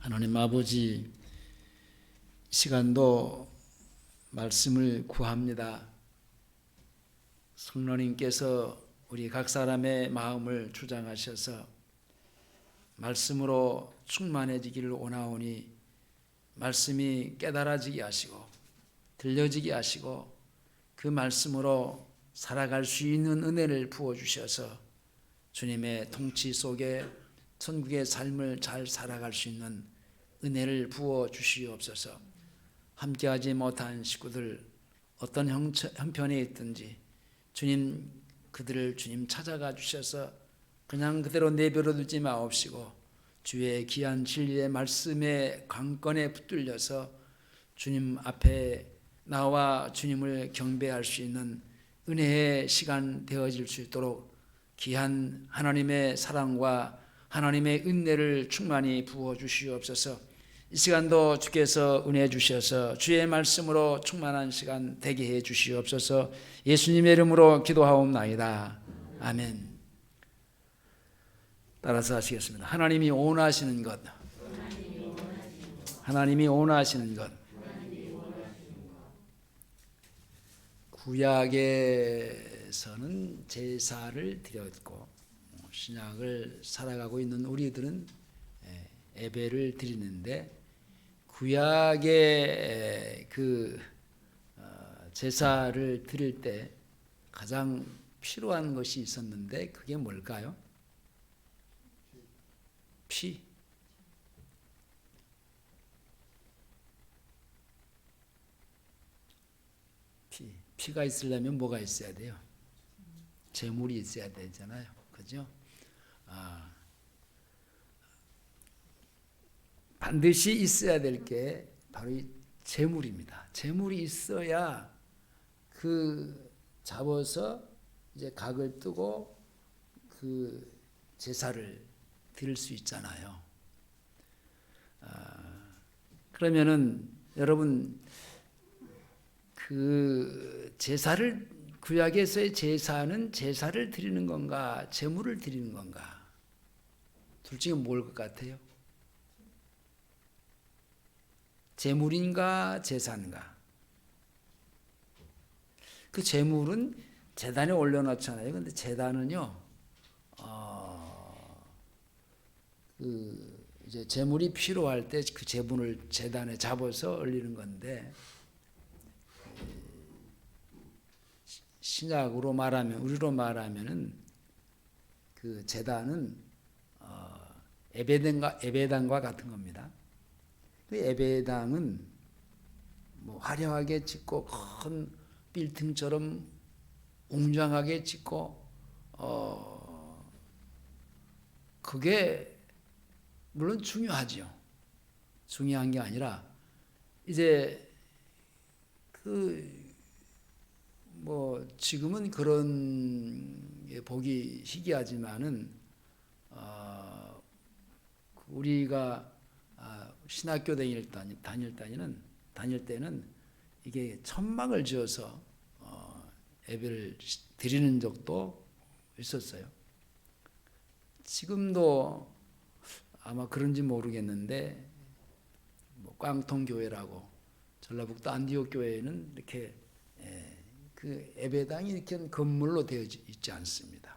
하나님 아버지, 시간도 말씀을 구합니다. 성령님께서 우리 각 사람의 마음을 주장하셔서 말씀으로 충만해지기를 원하오니 말씀이 깨달아지게 하시고 들려지게 하시고 그 말씀으로 살아갈 수 있는 은혜를 부어주셔서 주님의 통치 속에 천국의 삶을 잘 살아갈 수 있는 은혜를 부어주시옵소서. 함께하지 못한 식구들 어떤 형편에 있든지 주님 그들을 주님 찾아가 주셔서 그냥 그대로 내버려 두지 마옵시고 주의 귀한 진리의 말씀에 강건에 붙들려서 주님 앞에 나와 주님을 경배할 수 있는 은혜의 시간 되어질 수 있도록 귀한 하나님의 사랑과 하나님의 은혜를 충만히 부어주시옵소서. 이 시간도 주께서 은혜 주셔서 주의 말씀으로 충만한 시간 되게 해 주시옵소서. 예수님의 이름으로 기도하옵나이다. 아멘. 따라서 하시겠습니다. 하나님이 원하시는 것, 하나님이 원하시는 것. 구약에서는 제사를 드렸고 신약을 살아가고 있는 우리들은 예배를 드리는데 구약의 그 제사를 드릴 때 가장 필요한 것이 있었는데 그게 뭘까요? 피. 피가 있으려면 뭐가 있어야 돼요? 제물이 있어야 되잖아요. 그죠? 반드시 있어야 될 게 바로 이 제물입니다. 제물이 있어야 그 잡아서 이제 각을 뜨고 그 제사를 드릴 수 있잖아요. 그러면은 여러분 그 제사를 구약에서의 제사는 제사를 드리는 건가 제물을 드리는 건가 둘 중에 뭘 것 같아요? 제물인가 제사인가? 그 제물은 제단에 올려놓잖아요. 근데 제단은요, 그 이제 제물이 필요할 때 그 제물을 제단에 잡아서 올리는 건데 신약으로 말하면 우리로 말하면은 그 제단은 에베당과 같은 겁니다. 그 에베당은 뭐 화려하게 짓고 큰 빌딩처럼 웅장하게 짓고 그게 물론 중요하죠. 중요한 게 아니라 이제 그 뭐 지금은 그런 게 보기 희귀하지만은 우리가 신학교 다닐 때는 이게 천막을 지어서 예배를 드리는 적도 있었어요. 지금도 아마 그런지 모르겠는데 뭐 꽝통교회라고 전라북도 안디옥 교회는 이렇게 그 예배당이 이렇게 건물로 되어 있지 않습니다.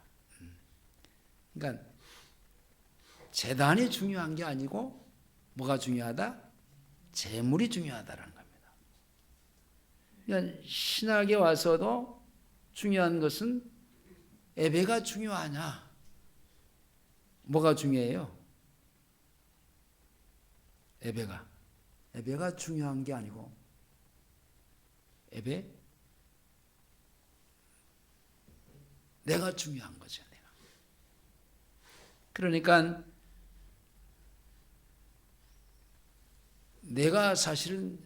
그러니까 제단이 중요한 게 아니고 뭐가 중요하다? 제물이 중요하다라는 겁니다. 그러니까 신학에 와서도 중요한 것은 예배가 중요하냐? 뭐가 중요해요? 예배가 중요한 게 아니고 내가 중요한 거죠. 그러니까 내가 사실은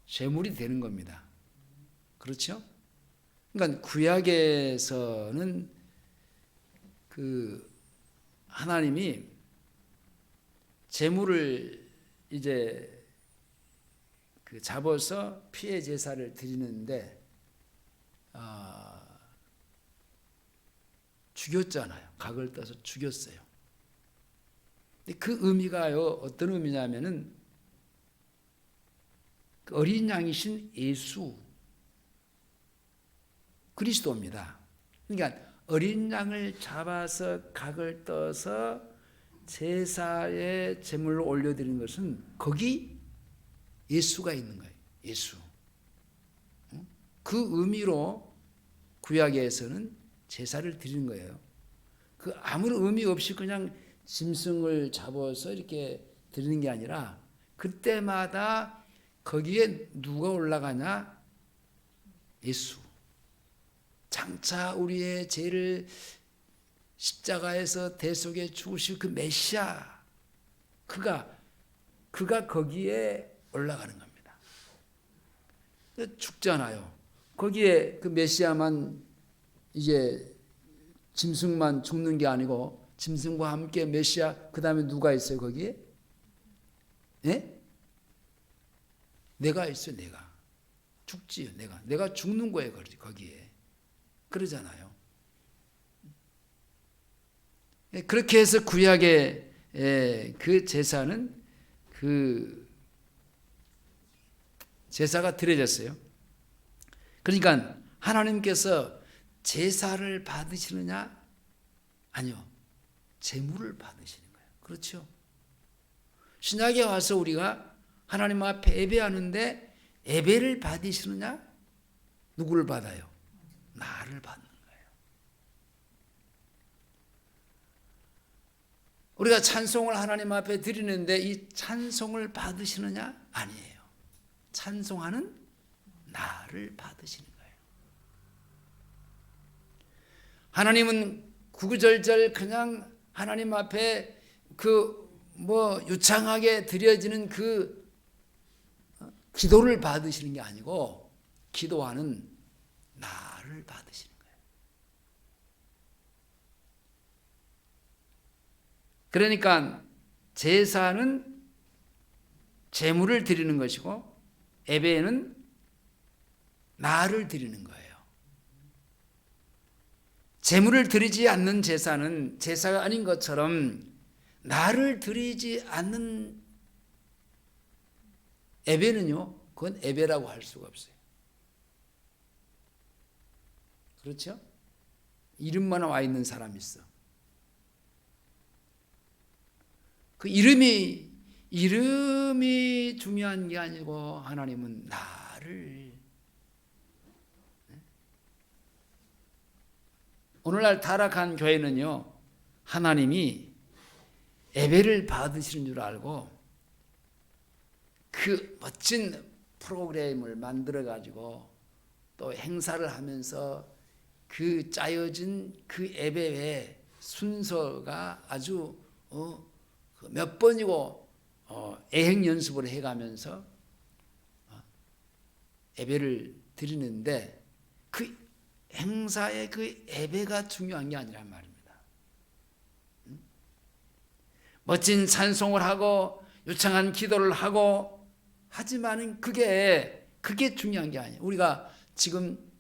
제물이 되는 겁니다. 그렇죠? 그러니까 구약에서는 그 하나님이 제물을 이제 그 잡아서 피의 제사를 드리는데 죽였잖아요. 각을 떠서 죽였어요. 근데 그 의미가요, 어떤 의미냐면은 그 어린 양이신 예수 그리스도입니다. 그러니까 어린 양을 잡아서 각을 떠서 제사의 제물로 올려드리는 것은 거기 예수가 있는 거예요. 예수. 그 의미로 구약에서는 제사를 드리는 거예요. 그 아무런 의미 없이 그냥 짐승을 잡아서 이렇게 드리는 게 아니라 그때마다 거기에 누가 올라가냐? 예수. 장차 우리의 죄를 십자가에서 대속에 죽으실 그 메시아, 그가 거기에 올라가는 겁니다. 죽잖아요. 거기에 그 메시아만 이제 짐승만 죽는 게 아니고 짐승과 함께 메시아, 그 다음에 누가 있어요 거기에? 예? 내가 있어요. 내가 죽지요. 내가 죽는 거예요 거기에. 그러잖아요. 그렇게 해서 구약의 그 제사는 그 제사가 드려졌어요. 그러니까 하나님께서 제사를 받으시느냐? 아니요. 제물을 받으시는 거예요. 그렇죠? 신약에 와서 우리가 하나님 앞에 예배하는데 예배를 받으시느냐? 누구를 받아요? 나를 받는 거예요. 우리가 찬송을 하나님 앞에 드리는데 이 찬송을 받으시느냐? 아니에요. 찬송하는 나를 받으시는 거예요. 하나님은 구구절절 그냥 하나님 앞에 유창하게 드려지는 그 기도를 받으시는 게 아니고 기도하는 나를 받으시는 거예요. 그러니까 제사는 제물을 드리는 것이고 예배는 나를 드리는 거예요. 제물을 드리지 않는 제사는 제사가 아닌 것처럼 나를 드리지 않는 예배는요, 그건 예배라고 할 수가 없어요. 그렇죠? 이름만 와 있는 사람이 있어. 그 이름이 중요한 게 아니고 하나님은 나를. 오늘날 타락한 교회는요, 하나님이 예배를 받으시는 줄 알고 그 멋진 프로그램을 만들어 가지고 또 행사를 하면서 그 짜여진 그 예배의 순서가 아주 몇 번이고 애행 연습을 해가면서 예배를 드리는데 그 행사의 그 예배가 중요한 게 아니란 말입니다. 멋진 찬송을 하고 유창한 기도를 하고 하지만은 그게 중요한 게 아니에요. 우리가 지금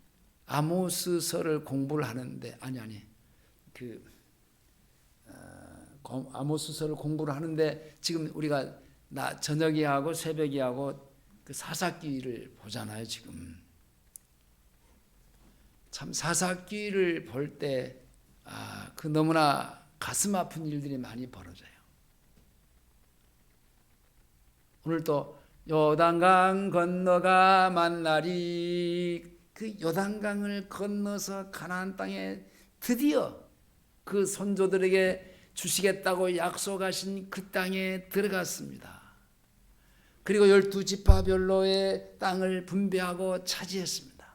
아모스서를 공부를 하는데 아모스서를 공부를 하는데 지금 우리가 저녁에 하고 새벽에 하고 그 사사기를 보잖아요. 지금 참 사사기를 볼 때 그 너무나 가슴 아픈 일들이 많이 벌어져요. 오늘 또 요단강 건너가 만나리, 그 요단강을 건너서 가나안 땅에 드디어 그 선조들에게 주시겠다고 약속하신 그 땅에 들어갔습니다. 그리고 12지파별로의 땅을 분배하고 차지했습니다.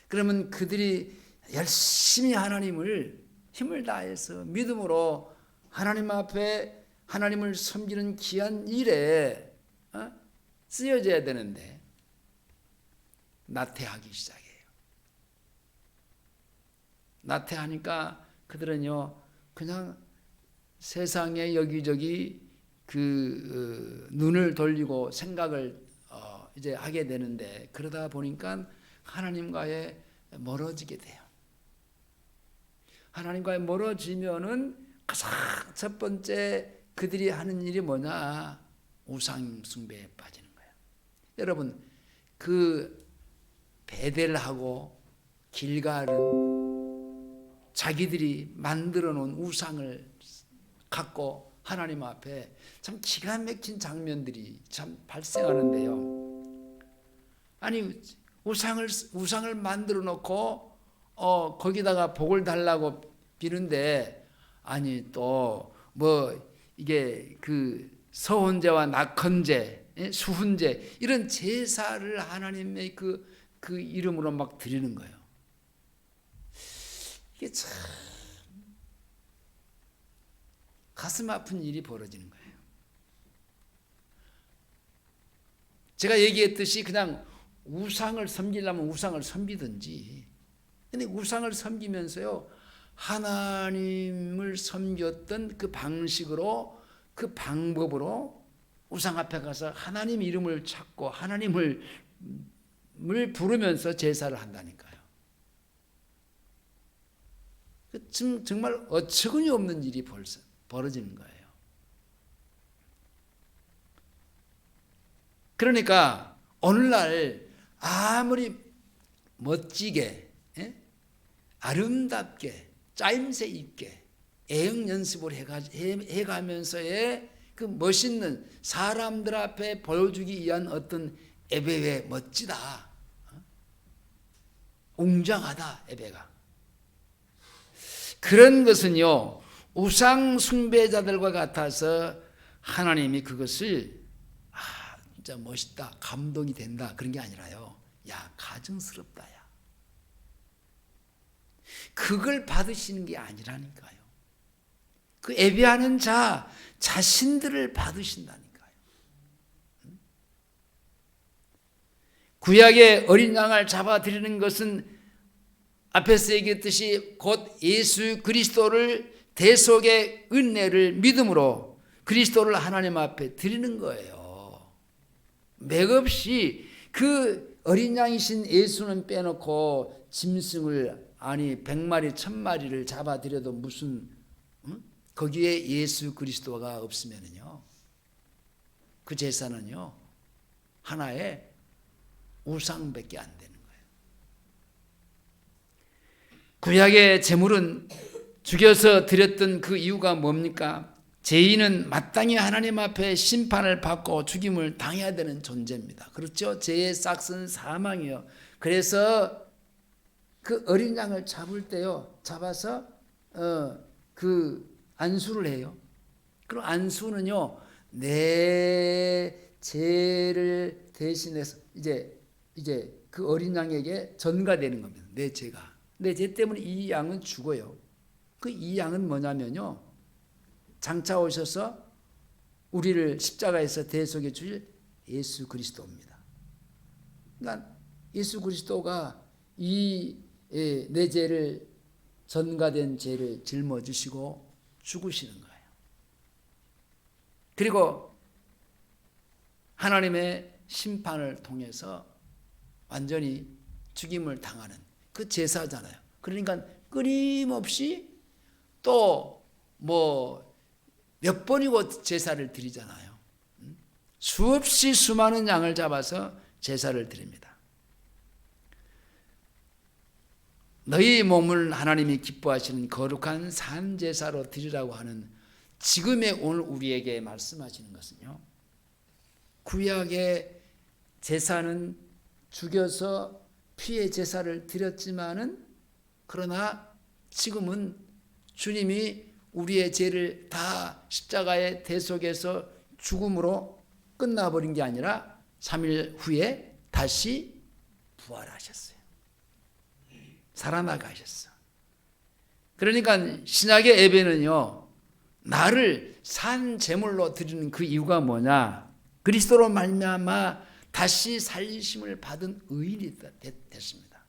그러면 그들이 열심히 하나님을 힘을 다해서 믿음으로 하나님 앞에 하나님을 섬기는 귀한 일에 쓰여져야 되는데 나태하기 시작해요. 나태하니까 그들은요 그냥 세상에 여기저기 눈을 돌리고 생각을 이제 하게 되는데, 그러다 보니까 하나님과의 멀어지게 돼요. 하나님과의 멀어지면은 가장 첫 번째 그들이 하는 일이 뭐냐? 우상 숭배에 빠지는 거예요. 여러분, 그 베델하고 길갈은 자기들이 만들어 놓은 우상을 갖고 하나님 앞에 참 기가 막힌 장면들이 참 발생하는데요. 아니, 우상을 만들어 놓고 거기다가 복을 달라고 비는데, 아니 또 뭐 이게 그 서훈제와 낙헌제, 수훈제 이런 제사를 하나님의 그 이름으로 막 드리는 거예요. 이게 참 가슴 아픈 일이 벌어지는 거예요. 제가 얘기했듯이 그냥 우상을 섬기려면 우상을 섬기든지, 근데 우상을 섬기면서요, 하나님을 섬겼던 그 방식으로, 그 방법으로 우상 앞에 가서 하나님 이름을 찾고 하나님을 부르면서 제사를 한다니까요. 정말 어처구니 없는 일이 벌어지는 거예요. 그러니까 오늘날 아무리 멋지게, 아름답게, 짜임새 있게 애영 연습을 해가면서의 그 멋있는 사람들 앞에 보여주기 위한 어떤 예배에 멋지다, 웅장하다, 예배가. 그런 것은요, 우상 숭배자들과 같아서 하나님이 그것을 진짜 멋있다, 감동이 된다, 그런 게 아니라요, 야, 가증스럽다, 야, 그걸 받으시는 게 아니라니까요. 그 예배하는 자신들을 받으신다니까요. 구약의 어린 양을 잡아드리는 것은 앞에서 얘기했듯이 곧 예수 그리스도를 대속의 은혜를 믿음으로 그리스도를 하나님 앞에 드리는 거예요. 맥없이 그 어린 양이신 예수는 빼놓고 짐승을, 아니 100마리 1000마리를 잡아들여도 무슨, 거기에 예수 그리스도가 없으면은요, 그 제사는요 하나의 우상밖에 안 되는 거예요. 구약의 제물은 죽여서 드렸던 그 이유가 뭡니까? 죄인은 마땅히 하나님 앞에 심판을 받고 죽임을 당해야 되는 존재입니다. 그렇죠? 죄의 싹은 사망이요. 그래서 그 어린 양을 잡을 때요, 잡아서 그 안수를 해요. 그럼 안수는요, 내 죄를 대신해서 이제 그 어린 양에게 전가되는 겁니다. 내 죄가. 내 죄 때문에 이 양은 죽어요. 그 이 양은 뭐냐면요, 장차 오셔서 우리를 십자가에서 대속해 주실 예수 그리스도입니다. 그러니까 예수 그리스도가 내 죄를, 전가된 죄를 짊어지시고 죽으시는 거예요. 그리고 하나님의 심판을 통해서 완전히 죽임을 당하는 그 제사잖아요. 그러니까 끊임없이 또 몇 번이고 제사를 드리잖아요. 수없이 수많은 양을 잡아서 제사를 드립니다. 너희 몸을 하나님이 기뻐하시는 거룩한 산제사로 드리라고 하는 지금의 오늘 우리에게 말씀하시는 것은요, 구약의 제사는 죽여서 피의 제사를 드렸지만은, 그러나 지금은 주님이 우리의 죄를 다 십자가에 대속해서 죽음으로 끝나버린 게 아니라 3일 후에 다시 부활하셨어요. 살아나가셨어. 그러니까 신약의 예배는요, 나를 산 제물로 드리는 그 이유가 뭐냐? 그리스도로 말미암아 다시 살리심을 받은 의인이 됐습니다.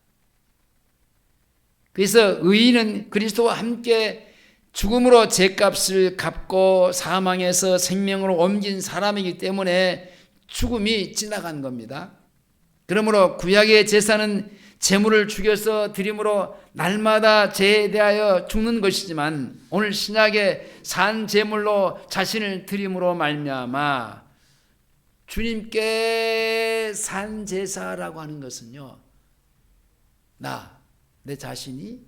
그래서 의인은 그리스도와 함께 죽음으로 죄값을 갚고 사망에서 생명으로 옮긴 사람이기 때문에 죽음이 지나간 겁니다. 그러므로 구약의 제사는 제물을 죽여서 드림으로 날마다 죄에 대하여 죽는 것이지만 오늘 신약의 산 제물로 자신을 드림으로 말미암아 주님께 산 제사라고 하는 것은요, 내 자신이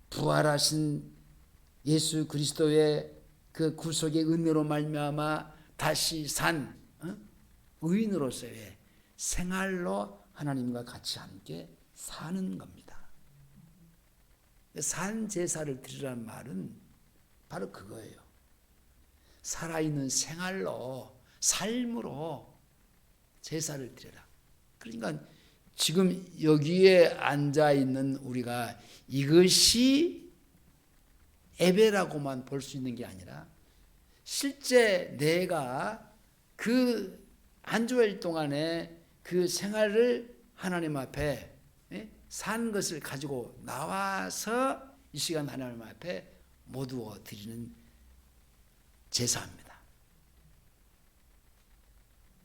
부활하신 예수 그리스도의 그 구속의 은혜로 말미암아 다시 산 의인으로서의 생활로 하나님과 같이 함께 사는 겁니다. 산 제사를 드리라는 말은 바로 그거예요. 살아있는 생활로, 삶으로 제사를 드려라. 그러니까 지금 여기에 앉아 있는 우리가 이것이 예배라고만 볼 수 있는 게 아니라 실제 내가 그 한 주일 동안에 그 생활을 하나님 앞에 산 것을 가지고 나와서 이 시간 하나님 앞에 모두어 드리는 제사입니다.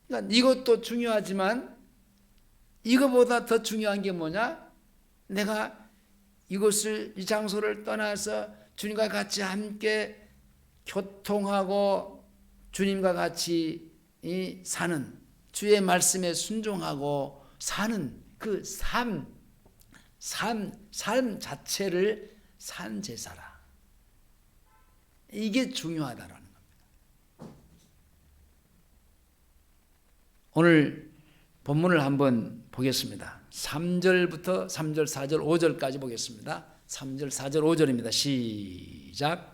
그러니까 이것도 중요하지만 이거보다 더 중요한 게 뭐냐? 내가 이 장소를 떠나서 주님과 같이 함께 교통하고 주님과 같이 사는, 주의 말씀에 순종하고 사는 그 삶 자체를 산 제사라. 이게 중요하다라는 겁니다. 오늘 본문을 한번 보겠습니다. 3절부터 3절, 4절, 5절까지 보겠습니다. 3절, 4절, 5절입니다. 시작.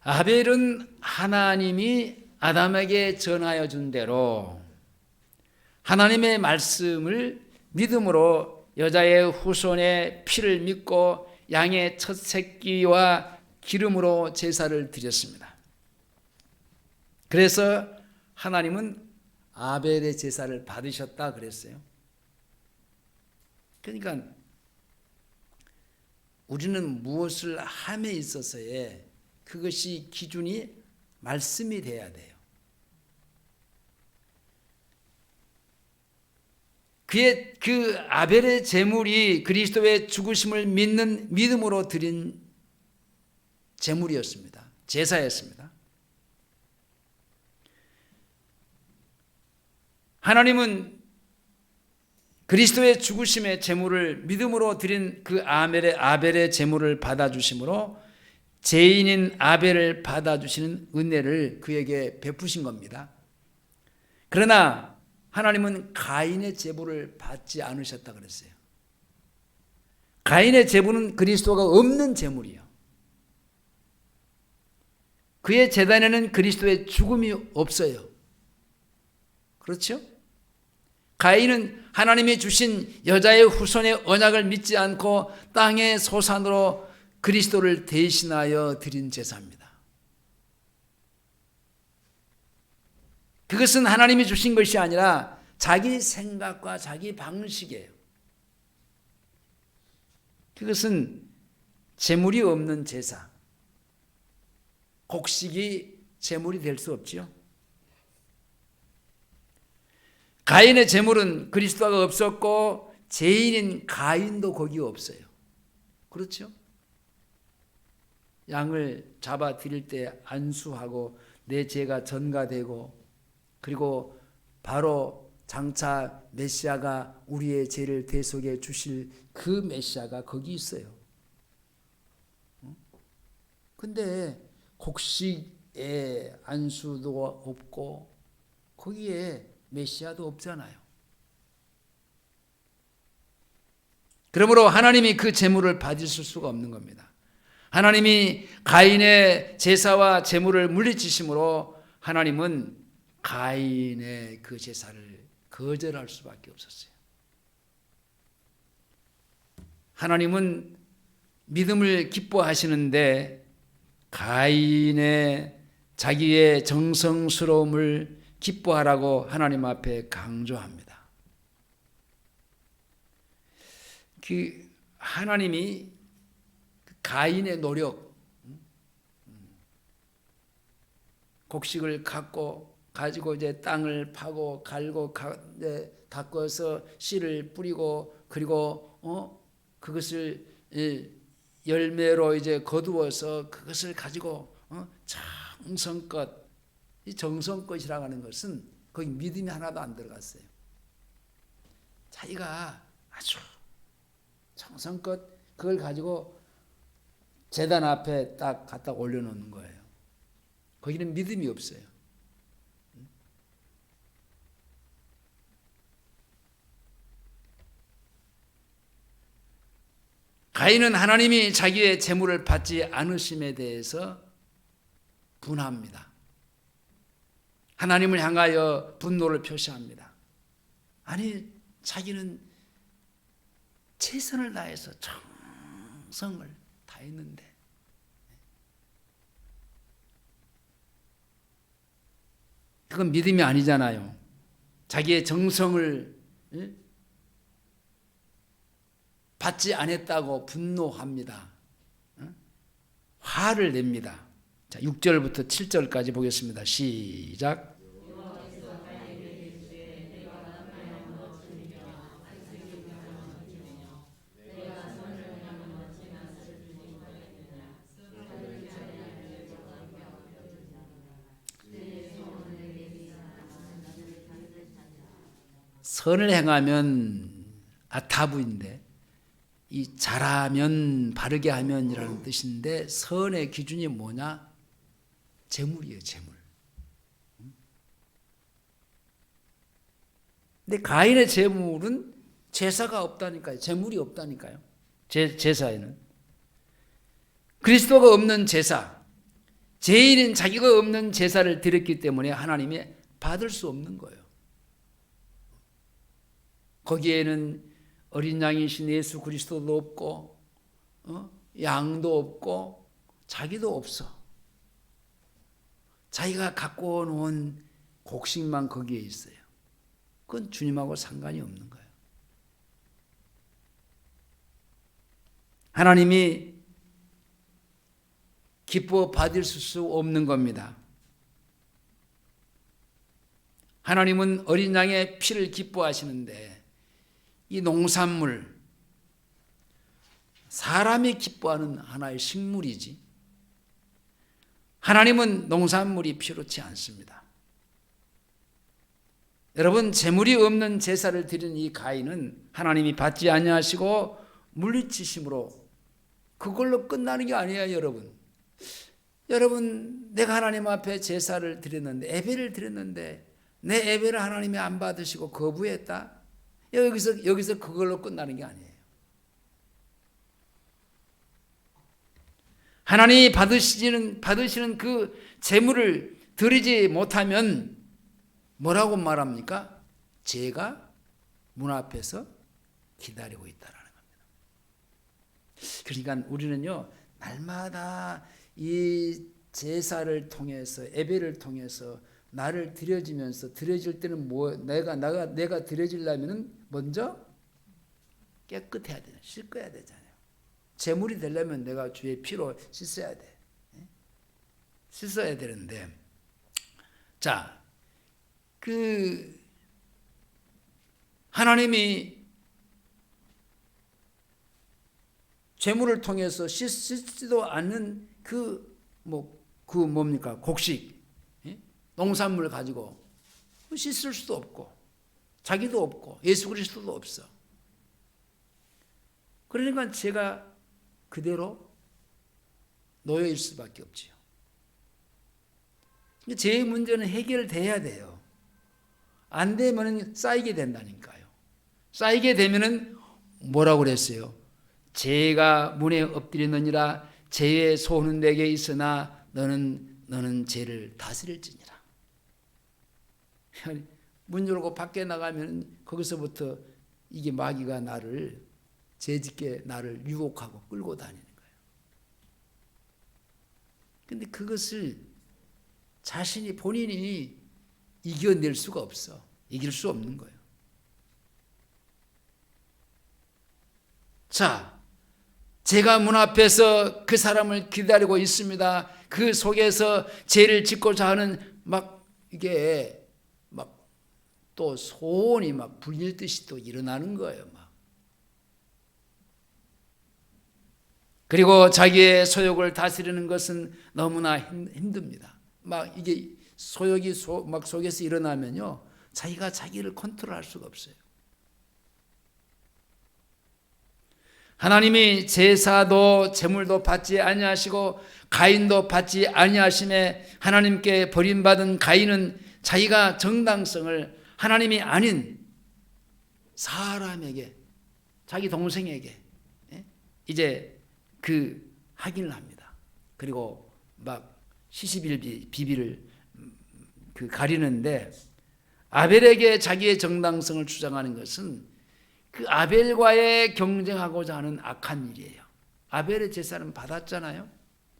아벨은 하나님이 아담에게 전하여 준 대로 하나님의 말씀을 믿음으로 여자의 후손의 피를 믿고 양의 첫 새끼와 기름으로 제사를 드렸습니다. 그래서 하나님은 아벨의 제사를 받으셨다 그랬어요. 그러니까 우리는 무엇을 함에 있어서의 그것이 기준이 말씀이 돼야 돼요. 그 아벨의 제물이 그리스도의 죽으심을 믿는 믿음으로 드린 제물이었습니다. 제사였습니다. 하나님은 그리스도의 죽으심의 제물을 믿음으로 드린 그 아벨의 제물을 받아주심으로 죄인인 아벨을 받아주시는 은혜를 그에게 베푸신 겁니다. 그러나 하나님은 가인의 제물을 받지 않으셨다 그랬어요. 가인의 제물은 그리스도가 없는 제물이에요. 그의 제단에는 그리스도의 죽음이 없어요. 그렇죠? 가인은 하나님이 주신 여자의 후손의 언약을 믿지 않고 땅의 소산으로 그리스도를 대신하여 드린 제사입니다. 그것은 하나님이 주신 것이 아니라 자기 생각과 자기 방식이에요. 그것은 제물이 없는 제사. 곡식이 제물이 될 수 없지요. 가인의 제물은 그리스도가 없었고 죄인인 가인도 거기 없어요. 그렇죠? 양을 잡아 드릴 때 안수하고 내 죄가 전가되고 그리고 바로 장차 메시아가 우리의 죄를 대속해 주실 그 메시아가 거기 있어요. 근데 곡식에 안수도 없고 거기에 메시아도 없잖아요. 그러므로 하나님이 그 제물을 받으실 수가 없는 겁니다. 하나님이 가인의 제사와 제물을 물리치심으로 하나님은 가인의 그 제사를 거절할 수밖에 없었어요. 하나님은 믿음을 기뻐하시는데 가인의 자기의 정성스러움을 기뻐하라고 하나님 앞에 강조합니다. 그 하나님이 가인의 노력, 곡식을 가지고 이제 땅을 파고 갈고 닦아서 씨를 뿌리고 그리고 그것을 열매로 이제 거두어서 그것을 가지고 정성껏, 이 정성껏이라고 하는 것은 거기 믿음이 하나도 안 들어갔어요. 자기가 아주 정성껏 그걸 가지고 제단 앞에 딱 갖다 올려놓는 거예요. 거기는 믿음이 없어요. 가인은 하나님이 자기의 재물을 받지 않으심에 대해서 분합니다. 하나님을 향하여 분노를 표시합니다. 아니, 자기는 최선을 다해서 정성을 다했는데 그건 믿음이 아니잖아요. 자기의 정성을 받지 않았다고 분노합니다. 화를 냅니다. 자, 6절부터 7절까지 보겠습니다. 시작. 선을 행하면 다부인데 이 잘하면 바르게 하면이라는 뜻인데 선의 기준이 뭐냐? 재물이에요, 재물. 근데 가인의 재물은 제사가 없다니까요. 재물이 없다니까요. 제사에는 그리스도가 없는 제사, 죄인인 자기가 없는 제사를 드렸기 때문에 하나님이 받을 수 없는 거예요. 거기에는 어린 양이신 예수 그리스도도 없고 양도 없고 자기도 없어. 자기가 갖고 놓은 곡식만 거기에 있어요. 그건 주님하고 상관이 없는 거예요. 하나님이 기뻐 받을 수 없는 겁니다. 하나님은 어린 양의 피를 기뻐하시는데 이 농산물, 사람이 기뻐하는 하나의 식물이지 하나님은 농산물이 필요치 않습니다. 여러분, 재물이 없는 제사를 드린 이 가인은 하나님이 받지 아니하시고 물리치심으로 그걸로 끝나는 게 아니에요. 여러분, 내가 하나님 앞에 제사를 드렸는데, 예배를 드렸는데 내 예배를 하나님이 안 받으시고 거부했다? 여기서 그걸로 끝나는 게 아니에요. 하나님이 받으시는 그 재물을 드리지 못하면 뭐라고 말합니까? 죄가 문 앞에서 기다리고 있다라는 겁니다. 그러니까 우리는요, 날마다 이 제사를 통해서, 예배를 통해서 나를 드려지면서, 드려질 때는 내가 드려지려면은 먼저 깨끗해야 되잖아요. 씻어야 되잖아요. 제물이 되려면 내가 주의 피로 씻어야 돼. 씻어야 되는데, 자, 하나님이 제물을 통해서 씻지도 않는 뭡니까? 곡식, 농산물 가지고 씻을 수도 없고, 자기도 없고, 예수 그리스도도 없어. 그러니까 제가 그대로 놓여일 수밖에 없지요. 제 문제는 해결돼야 돼요. 안 되면 쌓이게 된다니까요. 쌓이게 되면은 뭐라고 그랬어요? 죄가 문에 엎드리느니라. 죄의 소는 내게 있으나 너는 죄를 다스릴지니라. 문 열고 밖에 나가면 거기서부터 이게 마귀가 나를 죄짓게 나를 유혹하고 끌고 다니는 거예요. 근데 그것을 본인이 이겨낼 수가 없어. 이길 수 없는 거예요. 자, 제가 문 앞에서 그 사람을 기다리고 있습니다. 그 속에서 죄를 짓고자 하는 막 이게 막 또 소원이 막 불릴듯이 또 일어나는 거예요. 막. 그리고 자기의 소욕을 다스리는 것은 너무나 힘듭니다. 막 이게 소욕이 막 속에서 일어나면요, 자기가 자기를 컨트롤할 수가 없어요. 하나님이 제사도 제물도 받지 아니하시고 가인도 받지 아니하심에 하나님께 버림받은 가인은 자기가 정당성을 하나님이 아닌 사람에게, 자기 동생에게 이제 그 확인을 합니다. 그리고 막 시시비비를 그 가리는데, 아벨에게 자기의 정당성을 주장하는 것은 그 아벨과의 경쟁하고자 하는 악한 일이에요. 아벨의 제사는 받았잖아요.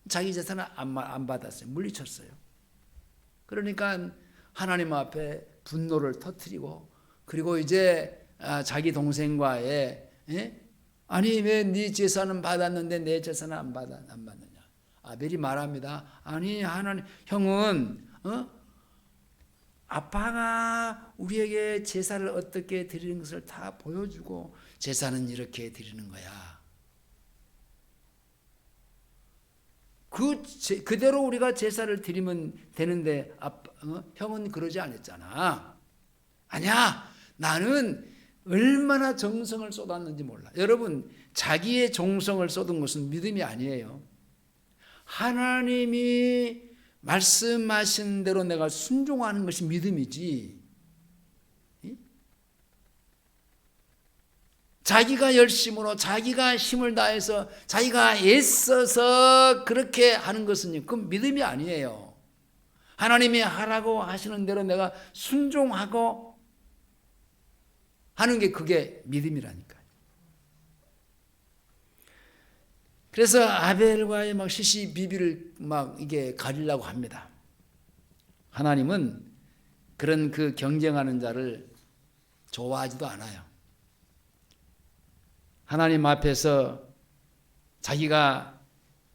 자기 제사는 안 받았어요. 물리쳤어요. 그러니까 하나님 앞에 분노를 터뜨리고, 그리고 이제 자기 동생과의 아니 왜 네 제사는 받았는데 내 제사는 안 받느냐. 아벨이 말합니다. 아니 하나님, 형은 아빠가 우리에게 제사를 어떻게 드리는 것을 다 보여주고 제사는 이렇게 드리는 거야. 그대로 우리가 제사를 드리면 되는데 형은 그러지 않았잖아. 아니야, 나는 얼마나 정성을 쏟았는지 몰라. 여러분, 자기의 정성을 쏟은 것은 믿음이 아니에요. 하나님이 말씀하신 대로 내가 순종하는 것이 믿음이지. 자기가 열심으로, 자기가 힘을 다해서, 자기가 애써서 그렇게 하는 것은 그건 믿음이 아니에요. 하나님이 하라고 하시는 대로 내가 순종하고 하는 게 그게 믿음이라니까요. 그래서 아벨과의 막 시시비비를 막 이게 가리려고 합니다. 하나님은 그런 그 경쟁하는 자를 좋아하지도 않아요. 하나님 앞에서 자기가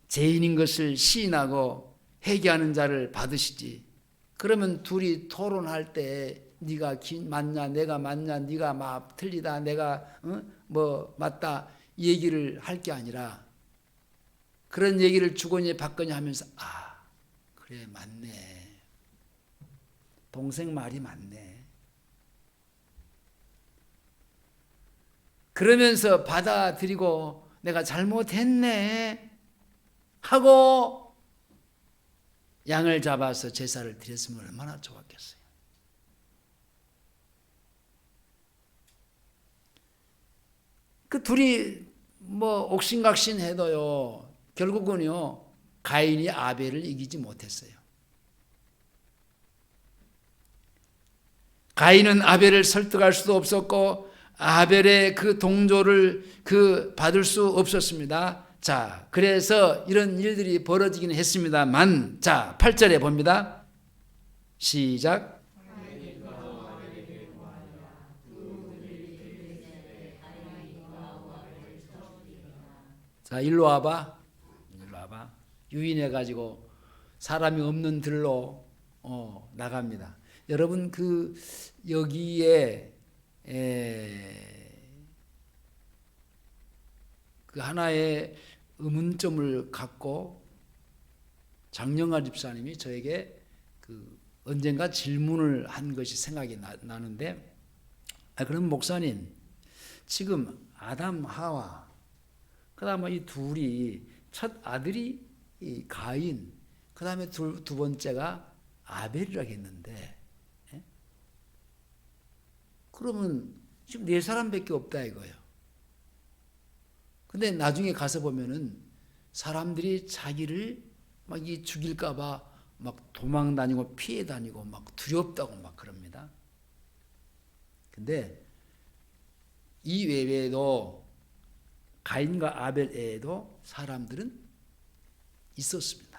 죄인인 것을 시인하고 회개하는 자를 받으시지. 그러면 둘이 토론할 때 네가 맞냐 내가 맞냐, 네가 막 틀리다 내가 뭐 맞다 이 얘기를 할 게 아니라, 그런 얘기를 주거니 받거니 하면서 그래 맞네, 동생 말이 맞네, 그러면서 받아들이고 내가 잘못했네 하고 양을 잡아서 제사를 드렸으면 얼마나 좋았겠어요. 그 둘이 뭐 옥신각신 해도요, 결국은요 가인이 아벨을 이기지 못했어요. 가인은 아벨을 설득할 수도 없었고 아벨의 그 동조를 받을 수 없었습니다. 자, 그래서 이런 일들이 벌어지긴 했습니다만, 자, 8절에 봅니다. 시작. 자, 일로 와봐. 유인해가지고 사람이 없는 들로 나갑니다. 여러분, 여기에 그 하나의 의문점을 갖고 장영하 집사님이 저에게 언젠가 질문을 한 것이 생각이 나는데, 그럼 목사님, 지금 아담 하와, 그 다음에 이 둘이 첫 아들이 이 가인, 그 다음에 두 번째가 아벨이라고 했는데, 그러면 지금 4사람밖에 없다 이거예요. 근데 나중에 가서 보면은 사람들이 자기를 막 죽일까봐 막 도망 다니고 피해 다니고 막 두렵다고 막 그럽니다. 근데 이 외에도 가인과 아벨 외에도 사람들은 있었습니다.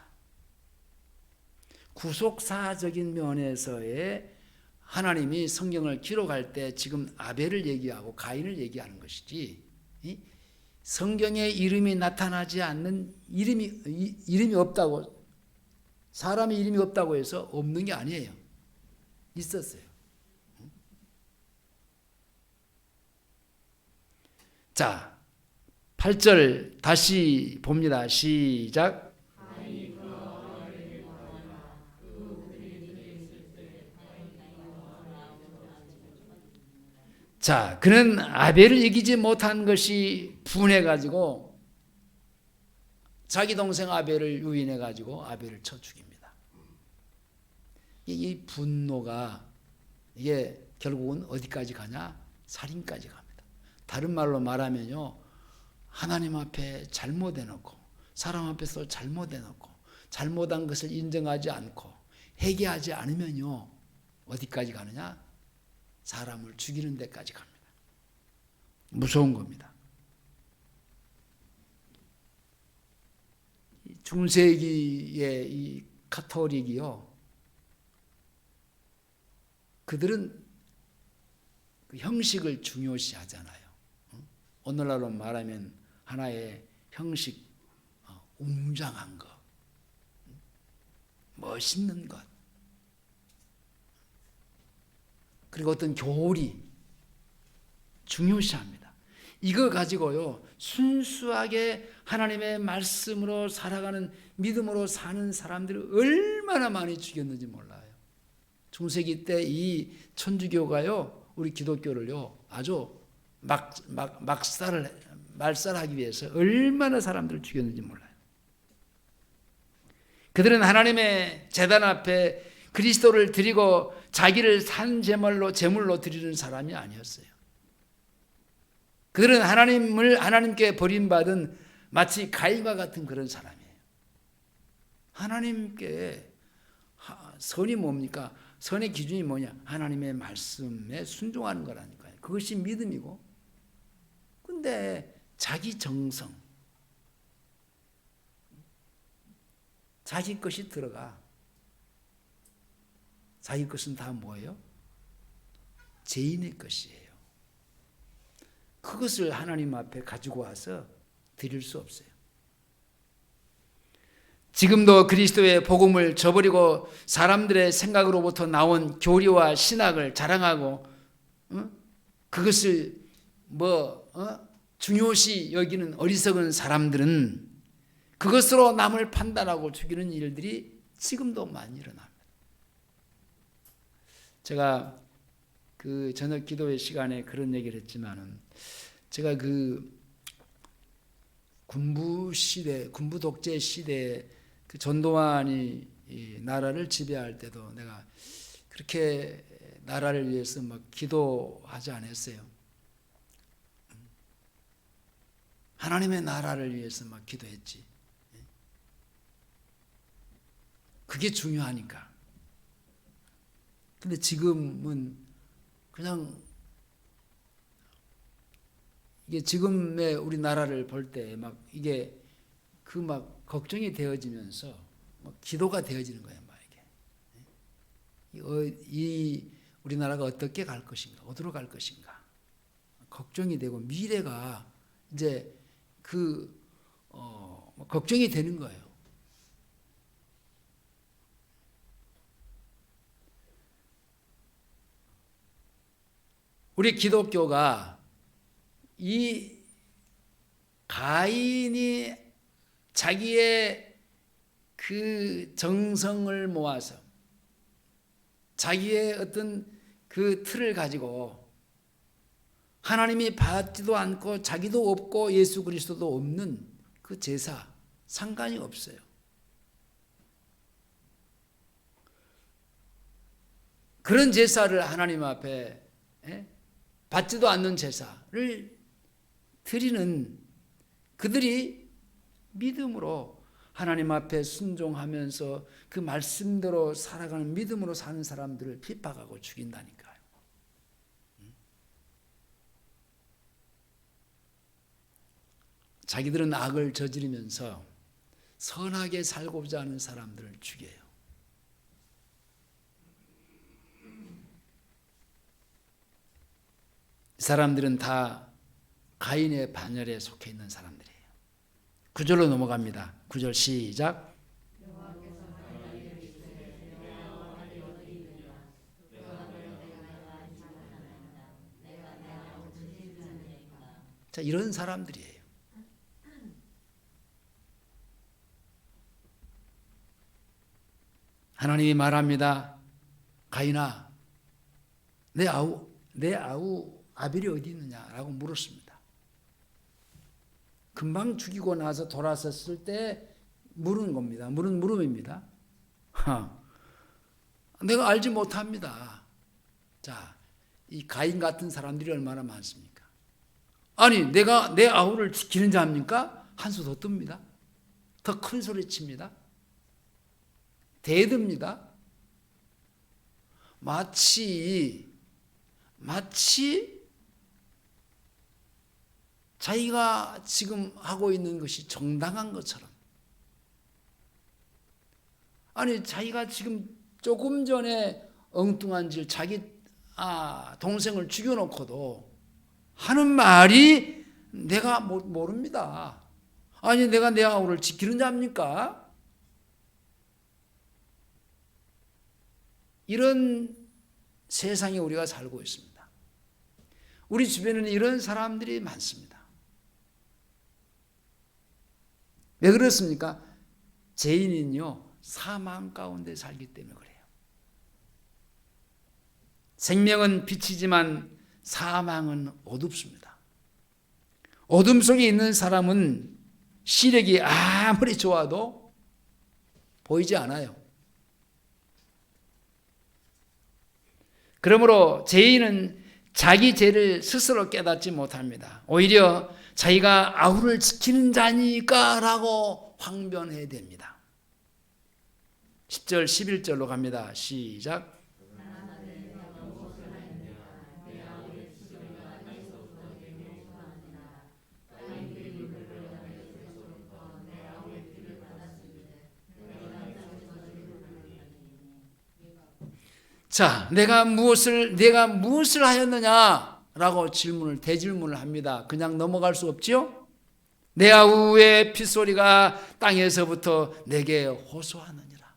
구속사적인 면에서의 하나님이 성경을 기록할 때 지금 아벨을 얘기하고 가인을 얘기하는 것이지, 성경에 이름이 나타나지 않는 이름이 없다고, 사람의 이름이 없다고 해서 없는 게 아니에요. 있었어요. 자, 8절 다시 봅니다. 시작. 자, 그는 아벨을 이기지 못한 것이 분해가지고 자기 동생 아벨을 유인해가지고 아벨을 쳐 죽입니다. 이 분노가 이게 결국은 어디까지 가냐? 살인까지 갑니다. 다른 말로 말하면요, 하나님 앞에 잘못해놓고 사람 앞에서 잘못해놓고 잘못한 것을 인정하지 않고 회개하지 않으면요, 어디까지 가느냐? 사람을 죽이는 데까지 갑니다. 무서운 겁니다. 중세기의 이 가톨릭이요, 그들은 그 형식을 중요시하잖아요. 오늘날로 말하면 하나의 형식, 웅장한 것, 멋있는 것, 그리고 어떤 교리 중요시합니다. 이거 가지고요, 순수하게 하나님의 말씀으로 살아가는, 믿음으로 사는 사람들이 얼마나 많이 죽였는지 몰라요. 중세기 때 이 천주교가요, 우리 기독교를요, 아주 말살하기 위해서 얼마나 사람들을 죽였는지 몰라요. 그들은 하나님의 제단 앞에 그리스도를 드리고 자기를 산 제물로 드리는 사람이 아니었어요. 그들은 하나님께 버림받은 마치 가인과 같은 그런 사람이에요. 하나님께 선이 뭡니까? 선의 기준이 뭐냐? 하나님의 말씀에 순종하는 거라니까요. 그것이 믿음이고, 근데 자기 정성, 자기 것이 들어가. 자기 것은 다 뭐예요? 죄인의 것이에요. 그것을 하나님 앞에 가지고 와서 드릴 수 없어요. 지금도 그리스도의 복음을 저버리고 사람들의 생각으로부터 나온 교리와 신학을 자랑하고, 그것을 중요시 여기는 어리석은 사람들은 그것으로 남을 판단하고 죽이는 일들이 지금도 많이 일어납니다. 제가 그 저녁 기도회 시간에 그런 얘기를 했지만은, 제가 그 군부 독재 시대에 그 전두환이 이 나라를 지배할 때도 내가 그렇게 나라를 위해서 막 기도하지 않았어요. 하나님의 나라를 위해서 막 기도했지. 그게 중요하니까. 근데 지금은 그냥 이게 지금의 우리나라를 볼 때 막 이게 그 막 걱정이 되어지면서 막 기도가 되어지는 거예요. 막 이게 이 우리나라가 어떻게 갈 것인가, 어디로 갈 것인가 걱정이 되고, 미래가 이제 걱정이 되는 거예요. 우리 기독교가 이 가인이 자기의 그 정성을 모아서 자기의 어떤 그 틀을 가지고 하나님이 받지도 않고 자기도 없고 예수 그리스도도 없는 그 제사, 상관이 없어요. 그런 제사를 하나님 앞에 받지도 않는 제사를 드리는, 그들이 믿음으로 하나님 앞에 순종하면서 그 말씀대로 살아가는, 믿음으로 사는 사람들을 핍박하고 죽인다니까요. 자기들은 악을 저지르면서 선하게 살고자 하는 사람들을 죽여요. 이 사람들은 다 가인의 반열에 속해 있는 사람들이에요. 9절로 넘어갑니다. 9절 시작. 자, 이런 사람들이에요. 하나님이 말합니다. 가인아, 내 아우 아벨이 어디 있느냐라고 물었습니다. 금방 죽이고 나서 돌아섰을 때 물은 겁니다. 물음입니다. 내가 알지 못합니다. 자, 이 가인 같은 사람들이 얼마나 많습니까? 아니, 내가 내 아우를 지키는 자입니까? 한 수 더 뜹니다. 더 큰 소리 칩니다. 대듭니다. 마치 자기가 지금 하고 있는 것이 정당한 것처럼. 아니, 자기가 지금 조금 전에 엉뚱한 짓, 자기 동생을 죽여놓고도 하는 말이 내가 모릅니다. 아니, 내가 내 아우를 지키는 자입니까? 이런 세상에 우리가 살고 있습니다. 우리 주변에는 이런 사람들이 많습니다. 왜 그렇습니까? 죄인은요, 사망 가운데 살기 때문에 그래요. 생명은 빛이지만 사망은 어둡습니다. 어둠 속에 있는 사람은 시력이 아무리 좋아도 보이지 않아요. 그러므로 죄인은 자기 죄를 스스로 깨닫지 못합니다. 오히려 자기가 아우를 지키는 자니까 라고 황변해야 됩니다. 10절 11절로 갑니다. 시작. 자, 내가 무엇을 하였느냐라고 대질문을 합니다. 그냥 넘어갈 수 없지요? 내 아우의 핏소리가 땅에서부터 내게 호소하느니라.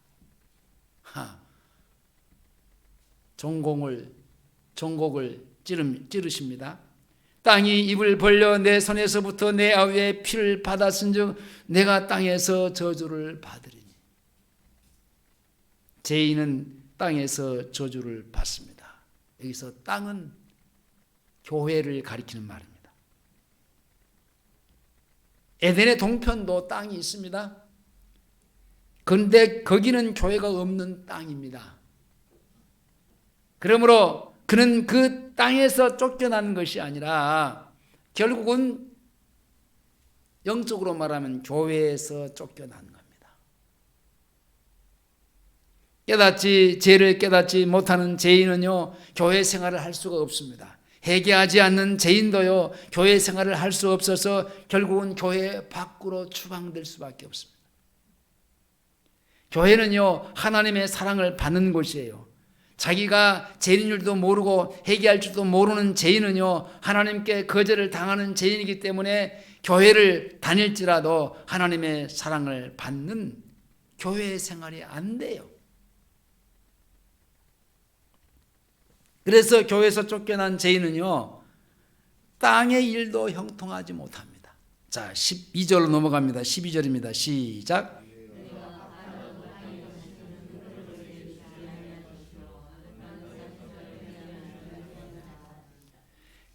종곡을 찌르십니다. 땅이 입을 벌려 내 손에서부터 내 아우의 피를 받았은즉 내가 땅에서 저주를 받으리니. 죄인은 땅에서 저주를 받습니다. 여기서 땅은 교회를 가리키는 말입니다. 에덴의 동편도 땅이 있습니다. 그런데 거기는 교회가 없는 땅입니다. 그러므로 그는 그 땅에서 쫓겨나는 것이 아니라 결국은 영적으로 말하면 교회에서 쫓겨나는 겁니다. 죄를 깨닫지 못하는 죄인은요, 교회 생활을 할 수가 없습니다. 회개하지 않는 죄인도요, 교회 생활을 할 수 없어서 결국은 교회 밖으로 추방될 수밖에 없습니다. 교회는요, 하나님의 사랑을 받는 곳이에요. 자기가 죄인 줄도 모르고 회개할 줄도 모르는 죄인은요, 하나님께 거절을 당하는 죄인이기 때문에 교회를 다닐지라도 하나님의 사랑을 받는 교회 생활이 안 돼요. 그래서 교회에서 쫓겨난 죄인은요, 땅의 일도 형통하지 못합니다. 자, 12절로 넘어갑니다. 12절입니다. 시작.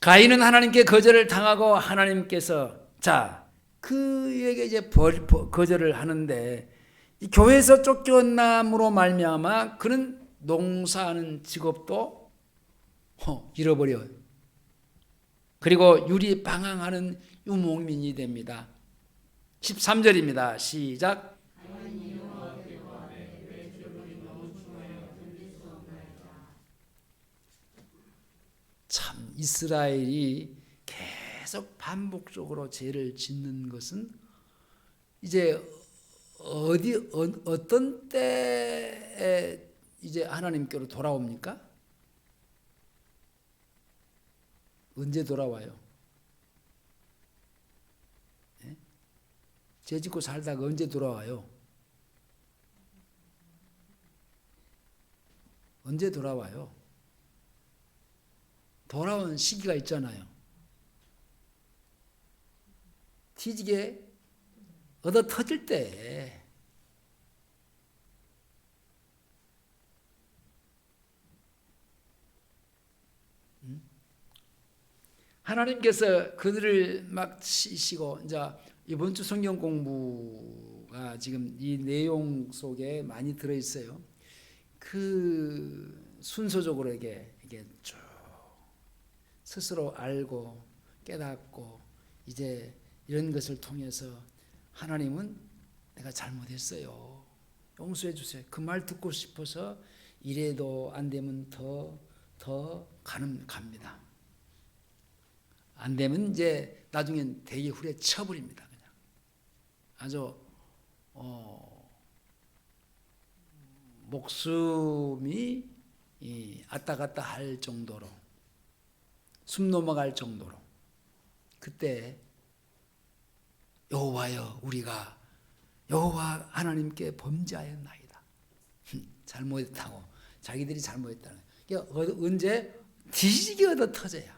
가인은 하나님께 거절을 당하고 하나님께서 그에게 이제 거절을 하는데, 이 교회에서 쫓겨남으로 말미암아 그는 농사하는 직업도 잃어버려요. 그리고 유리방황하는 유목민이 됩니다. 13절입니다. 시작. 참, 이스라엘이 계속 반복적으로 죄를 짓는 것은 이제 어떤 때에 이제 하나님께로 돌아옵니까? 언제 돌아와요? 예? 죄 짓고 살다가 언제 돌아와요? 언제 돌아와요? 돌아온 시기가 있잖아요. 뒤지게 얻어 터질 때. 하나님께서 그들을 막 치시고, 이제 이번 주 성경 공부가 지금 이 내용 속에 많이 들어 있어요. 그 순서적으로 이게 쭉 스스로 알고 깨닫고, 이제 이런 것을 통해서 하나님은 내가 잘못했어요, 용서해 주세요, 그 말 듣고 싶어서 이래도 안 되면 더 갑니다. 안 되면 이제 나중엔 되게 후려 쳐버립니다. 그냥 아주 목숨이 왔다 갔다 할 정도로, 숨 넘어갈 정도로, 그때 여호와여, 우리가 여호와 하나님께 범죄하였나이다, 잘못했다고, 자기들이 잘못했다는 거예요. 언제? 뒤지게 얻어 터져야.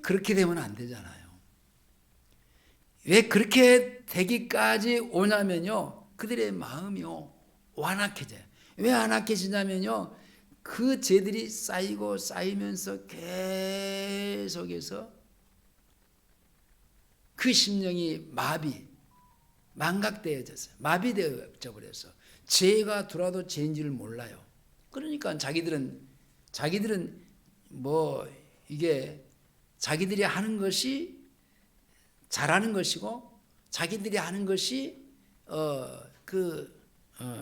그렇게 되면 안 되잖아요. 왜 그렇게 되기까지 오냐면요, 그들의 마음이요 완악해져요. 왜 완악해지냐면요, 그 죄들이 쌓이고 쌓이면서 계속해서 그 심령이 망각되어졌어요. 마비되어져 버려서 죄가 들어와도 죄인 줄 몰라요. 그러니까 자기들은 뭐 이게 자기들이 하는 것이 잘하는 것이고, 자기들이 하는 것이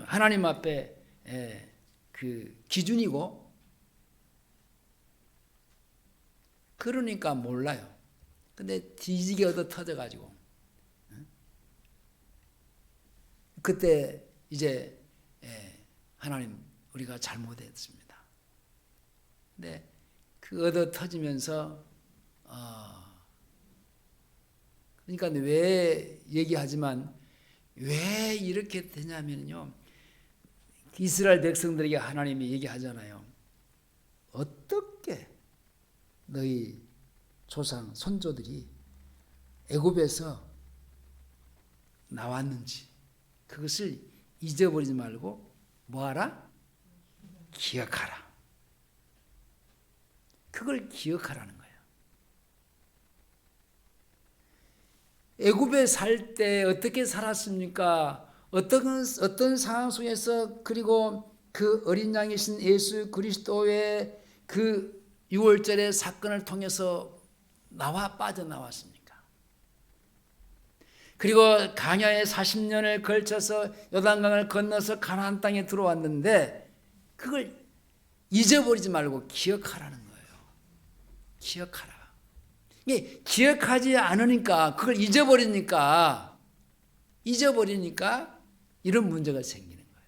하나님 앞에 그 기준이고, 그러니까 몰라요. 근데 뒤지게 얻어 터져가지고 그때 이제 하나님, 우리가 잘못했습니다. 근데 그 얻어 터지면서 그러니까 왜 얘기하지만 왜 이렇게 되냐면요, 이스라엘 백성들에게 하나님이 얘기하잖아요. 어떻게 너희 조상 선조들이 애굽에서 나왔는지 그것을 잊어버리지 말고 뭐하라? 기억하라. 그걸 기억하라는 거예요. 애굽에 살 때 어떻게 살았습니까? 어떤 상황 속에서, 그리고 그 어린 양이신 예수 그리스도의 그 유월절의 사건을 통해서 빠져나왔습니까? 그리고 광야에 40년을 걸쳐서 요단강을 건너서 가나안 땅에 들어왔는데, 그걸 잊어버리지 말고 기억하라는 거예요. 기억하라. 이게 기억하지 않으니까, 그걸 잊어버리니까 이런 문제가 생기는 거예요.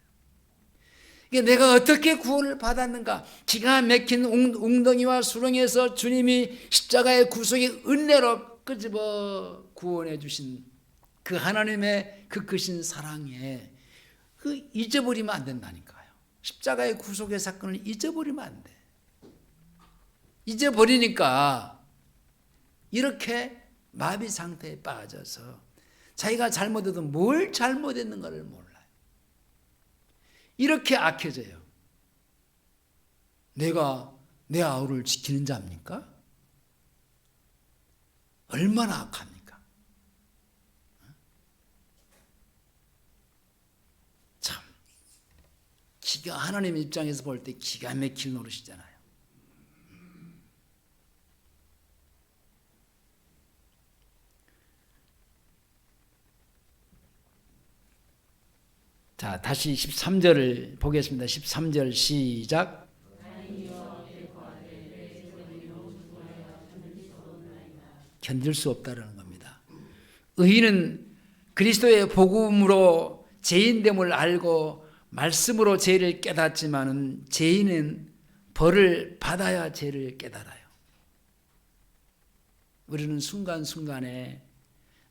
이게 내가 어떻게 구원을 받았는가? 기가 막힌 웅덩이와 수렁에서 주님이 십자가의 구속의 은혜로 끄집어 구원해 주신 그 하나님의 그 크신 사랑에 그 잊어버리면 안 된다니까요. 십자가의 구속의 사건을 잊어버리면 안 돼. 잊어버리니까 이렇게 마비 상태에 빠져서 자기가 잘못해도 뭘 잘못했는가를 몰라요. 이렇게 악해져요. 내가 내 아우를 지키는 자입니까? 얼마나 악합니까? 참, 하나님 입장에서 볼 때 기가 막힐 노릇이잖아요. 자, 다시 13절을 보겠습니다. 13절 시작. 견딜 수 없다라는 겁니다. 의인은 그리스도의 복음으로 죄인됨을 알고 말씀으로 죄를 깨닫지만은 죄인은 벌을 받아야 죄를 깨달아요. 우리는 순간순간에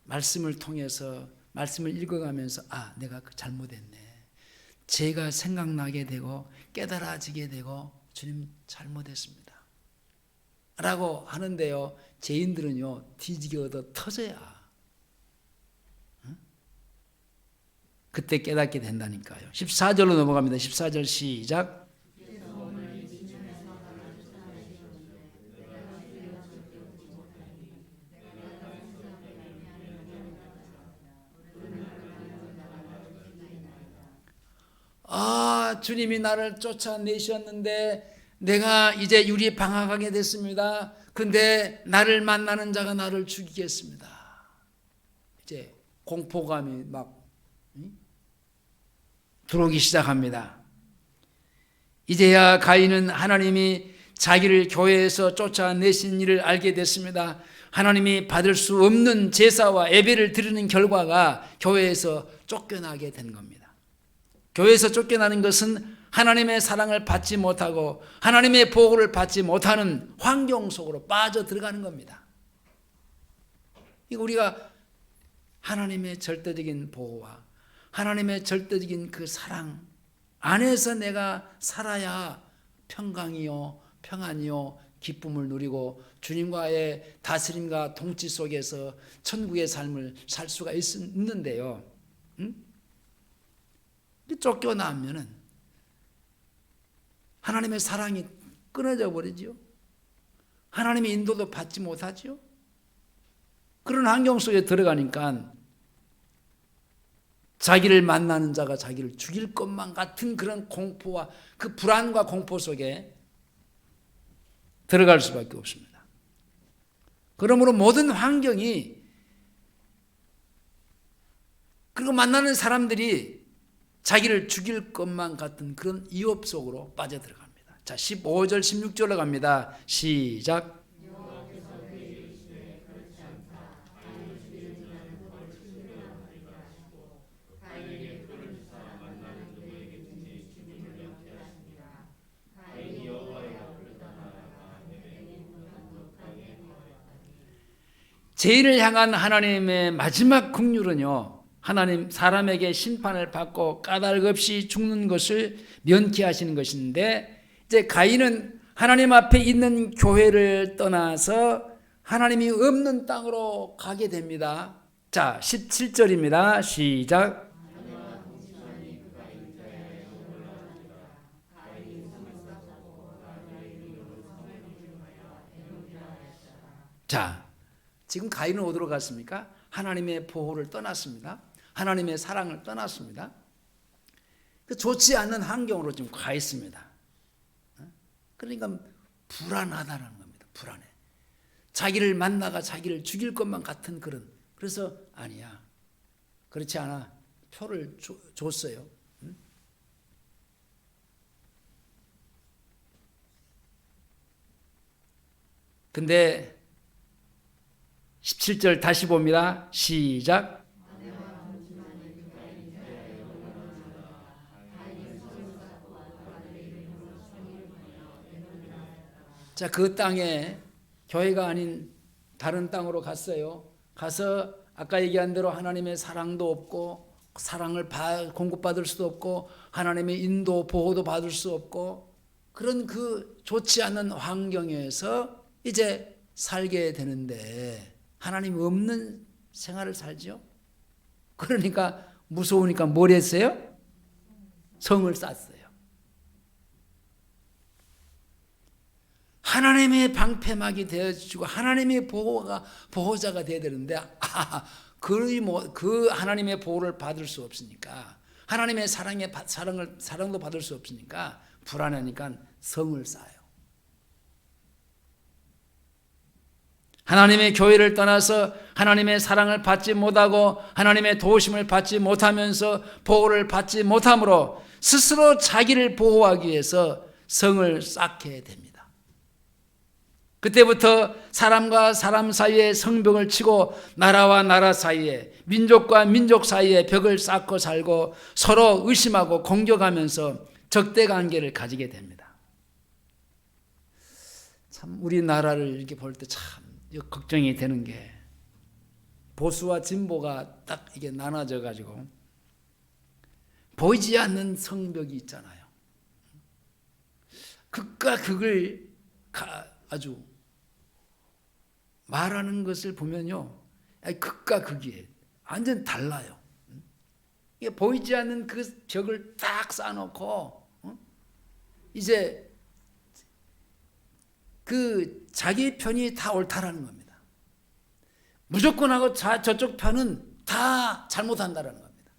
말씀을 통해서 말씀을 읽어가면서 내가 잘못했네. 죄가 생각나게 되고 깨달아지게 되고 주님 잘못했습니다. 라고 하는데요. 죄인들은요. 뒤지게 얻어 터져야 그때 깨닫게 된다니까요. 14절로 넘어갑니다. 14절 시작. 주님이 나를 쫓아내셨는데 내가 이제 유리 방황하게 됐습니다. 근데 나를 만나는 자가 나를 죽이겠습니다. 이제 공포감이 막 들어오기 시작합니다. 이제야 가인은 하나님이 자기를 교회에서 쫓아내신 일을 알게 됐습니다. 하나님이 받을 수 없는 제사와 예배를 드리는 결과가 교회에서 쫓겨나게 된 겁니다. 교회에서 쫓겨나는 것은 하나님의 사랑을 받지 못하고 하나님의 보호를 받지 못하는 환경 속으로 빠져 들어가는 겁니다. 우리가 하나님의 절대적인 보호와 하나님의 절대적인 그 사랑 안에서 내가 살아야 평강이요, 평안이요, 기쁨을 누리고 주님과의 다스림과 통치 속에서 천국의 삶을 살 수가 있는데요. 쫓겨나면은 하나님의 사랑이 끊어져 버리죠. 하나님의 인도도 받지 못하죠. 그런 환경 속에 들어가니까 자기를 만나는 자가 자기를 죽일 것만 같은 그런 공포와 그 불안과 공포 속에 들어갈 수밖에 없습니다. 그러므로 모든 환경이 그리고 만나는 사람들이 자기를 죽일 것만 같은 그런 위협 속으로 빠져들어갑니다. 자, 15절 16절로 갑니다. 시작. 죄인을 향한 하나님의 마지막 긍휼은요, 하나님 사람에게 심판을 받고 까닭 없이 죽는 것을 면케하시는 것인데, 이제 가인은 하나님 앞에 있는 교회를 떠나서 하나님이 없는 땅으로 가게 됩니다. 자, 17절입니다. 시작. 자, 지금 가인은 어디로 갔습니까? 하나님의 보호를 떠났습니다. 하나님의 사랑을 떠났습니다. 좋지 않은 환경으로 지금 가 있습니다. 그러니까 불안하다는 겁니다. 불안해. 자기를 만나가 자기를 죽일 것만 같은 그런. 그래서 아니야. 그렇지 않아. 표를 줬어요. 근데 17절 다시 봅니다. 시작. 자, 그 땅에 교회가 아닌 다른 땅으로 갔어요. 가서 아까 얘기한 대로 하나님의 사랑도 없고 사랑을 공급받을 수도 없고 하나님의 인도 보호도 받을 수 없고 그런 그 좋지 않은 환경에서 이제 살게 되는데 하나님 없는 생활을 살죠. 그러니까 무서우니까 뭘 했어요? 성을 쌓았어요. 하나님의 방패막이 되어주고 하나님의 보호자가 되어야 되는데 그 하나님의 보호를 받을 수 없으니까 하나님의 사랑도 받을 수 없으니까 불안하니까 성을 쌓아요. 하나님의 교회를 떠나서 하나님의 사랑을 받지 못하고 하나님의 도우심을 받지 못하면서 보호를 받지 못함으로 스스로 자기를 보호하기 위해서 성을 쌓게 됩니다. 그때부터 사람과 사람 사이에 성벽을 치고 나라와 나라 사이에 민족과 민족 사이에 벽을 쌓고 살고 서로 의심하고 공격하면서 적대 관계를 가지게 됩니다. 참 우리나라를 이렇게 볼 때 참 걱정이 되는 게 보수와 진보가 딱 이게 나눠져 가지고 보이지 않는 성벽이 있잖아요. 극과 극을 아주 말하는 것을 보면요, 극과 극이에요. 완전 달라요. 이게 보이지 않는 그 벽을 딱 쌓아놓고 이제 그 자기 편이 다 옳다라는 겁니다. 무조건 하고 저쪽 편은 다 잘못한다라는 겁니다.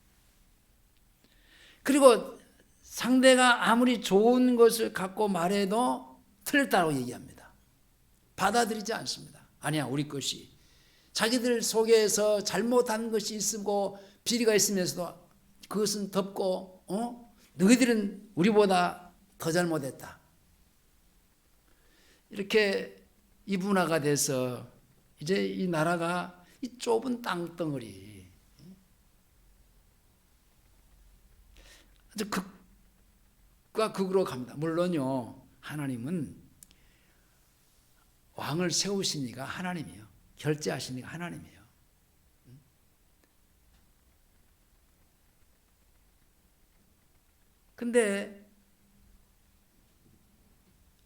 그리고 상대가 아무리 좋은 것을 갖고 말해도 틀렸다고 얘기합니다. 받아들이지 않습니다. 아니야, 우리 것이. 자기들 속에서 잘못한 것이 있고 비리가 있으면서도 그것은 덮고 너희들은 우리보다 더 잘못했다. 이렇게 이분화가 돼서 이제 이 나라가 이 좁은 땅덩어리 아주 극과 극으로 갑니다. 물론요, 하나님은 왕을 세우시니까 하나님이에요. 결제하시니까 하나님이에요. 근데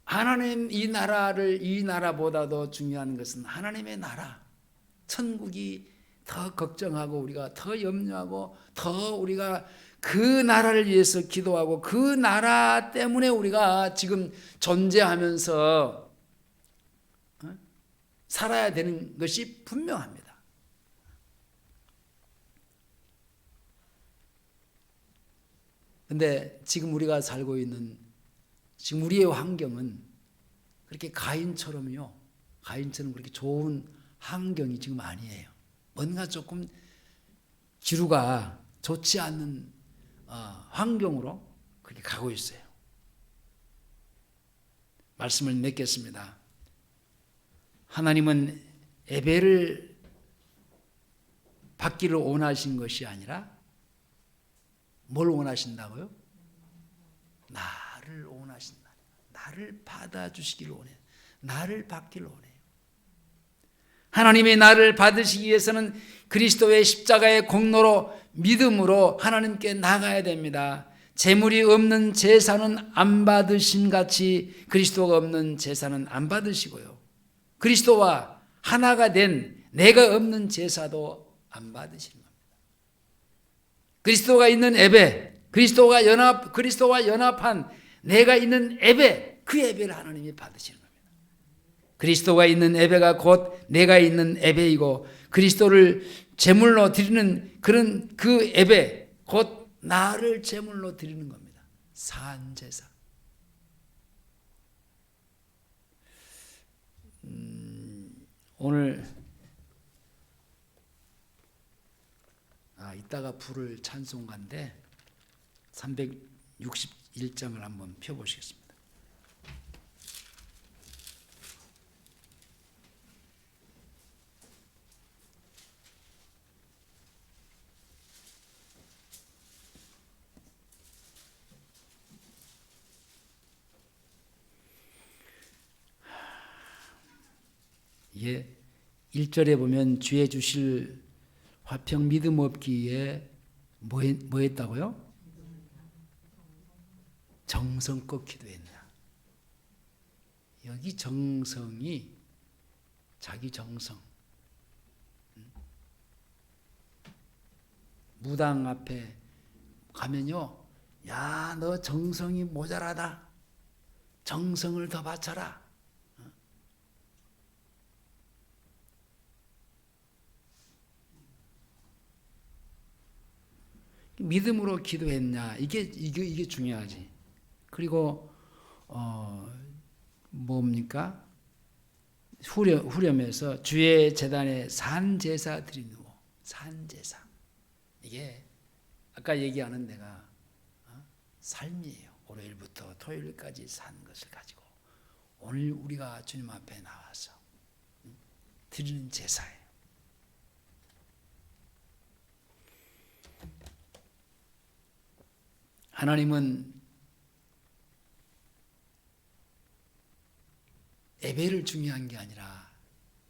하나님 이 나라보다도 중요한 것은 하나님의 나라, 천국이 더 걱정하고 우리가 더 염려하고 더 우리가 그 나라를 위해서 기도하고 그 나라 때문에 우리가 지금 존재하면서 살아야 되는 것이 분명합니다. 그런데 지금 우리가 살고 있는 지금 우리의 환경은 그렇게 가인처럼요, 가인처럼 그렇게 좋은 환경이 지금 아니에요. 뭔가 조금 기류가 좋지 않는 환경으로 그렇게 가고 있어요. 말씀을 맺겠습니다. 하나님은 예배를 받기를 원하신 것이 아니라 뭘 원하신다고요? 나를 원하신다. 나를 받아주시기를 원해요. 나를 받기를 원해요. 하나님의 나를 받으시기 위해서는 그리스도의 십자가의 공로로 믿음으로 하나님께 나가야 됩니다. 재물이 없는 제사는 안 받으심 같이 그리스도가 없는 제사는 안 받으시고요, 그리스도와 하나가 된 내가 없는 제사도 안 받으시는 겁니다. 그리스도가 있는 예배, 그리스도와 연합한 내가 있는 예배, 그 예배를 하나님이 받으시는 겁니다. 그리스도가 있는 예배가 곧 내가 있는 예배이고 그리스도를 제물로 드리는 그런 그 예배, 곧 나를 제물로 드리는 겁니다. 산제사. 오늘 이따가 부를 찬송가인데 361장을 한번 펴보시겠습니다. 예, 1절에 보면 주의 주실 화평 믿음 없기에 뭐 했다고요? 정성껏 기도했나. 여기 정성이 자기 정성. 무당 앞에 가면요, 야, 너 정성이 모자라다. 정성을 더 바쳐라. 믿음으로 기도했냐, 이게 중요하지. 그리고 뭡니까? 후렴에서 주의 제단에 산제사 드리는 거, 산제사. 이게 아까 얘기하는 내가 삶이에요. 월요일부터 토요일까지 산 것을 가지고 오늘 우리가 주님 앞에 나와서 드리는 제사예요. 하나님은 예배를 중요한 게 아니라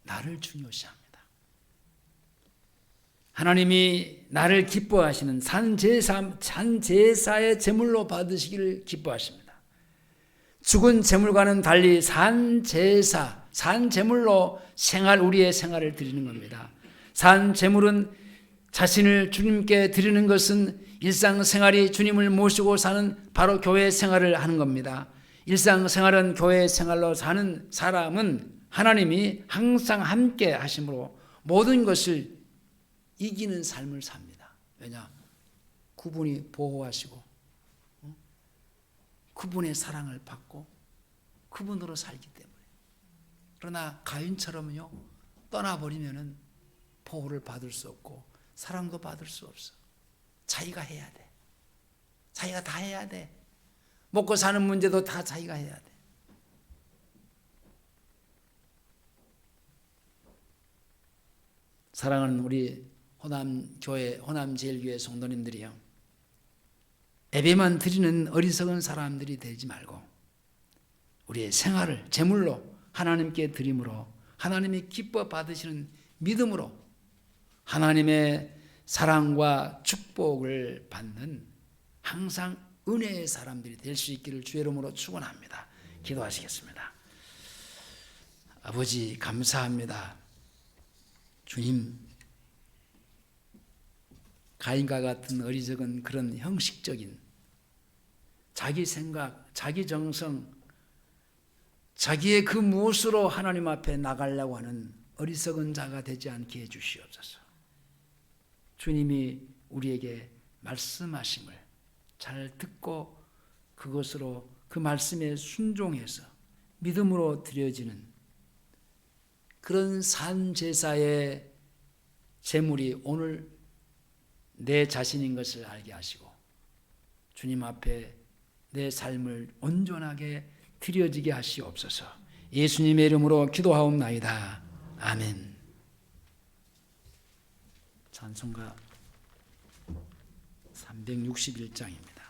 나를 중요시합니다. 하나님이 나를 기뻐하시는 산제사의 제물로 받으시기를 기뻐하십니다. 죽은 제물과는 달리 산제사, 산제물로 우리의 생활을 드리는 겁니다. 산제물은 자신을 주님께 드리는 것은 일상생활이 주님을 모시고 사는 바로 교회 생활을 하는 겁니다. 일상생활은 교회 생활로 사는 사람은 하나님이 항상 함께 하심으로 모든 것을 이기는 삶을 삽니다. 왜냐? 그분이 보호하시고 그분의 사랑을 받고 그분으로 살기 때문에. 그러나 가인처럼요, 떠나버리면은 보호를 받을 수 없고 사랑도 받을 수 없어. 자기가 해야 돼. 자기가 다 해야 돼. 먹고 사는 문제도 다 자기가 해야 돼. 사랑하는 우리 호남교회, 호남제일교회 성도님들이요, 예배만 드리는 어리석은 사람들이 되지 말고 우리의 생활을 제물로 하나님께 드림으로 하나님이 기뻐 받으시는 믿음으로 하나님의 사랑과 축복을 받는 항상 은혜의 사람들이 될 수 있기를 주의 이름으로 축원합니다. 기도하시겠습니다. 아버지 감사합니다. 주님, 가인과 같은 어리석은 그런 형식적인 자기 생각, 자기 정성, 자기의 그 무엇으로 하나님 앞에 나가려고 하는 어리석은 자가 되지 않게 해주시옵소서. 주님이 우리에게 말씀하심을 잘 듣고 그것으로 그 말씀에 순종해서 믿음으로 드려지는 그런 산제사의 제물이 오늘 내 자신인 것을 알게 하시고 주님 앞에 내 삶을 온전하게 드려지게 하시옵소서. 예수님의 이름으로 기도하옵나이다. 아멘. 찬송가 361장입니다.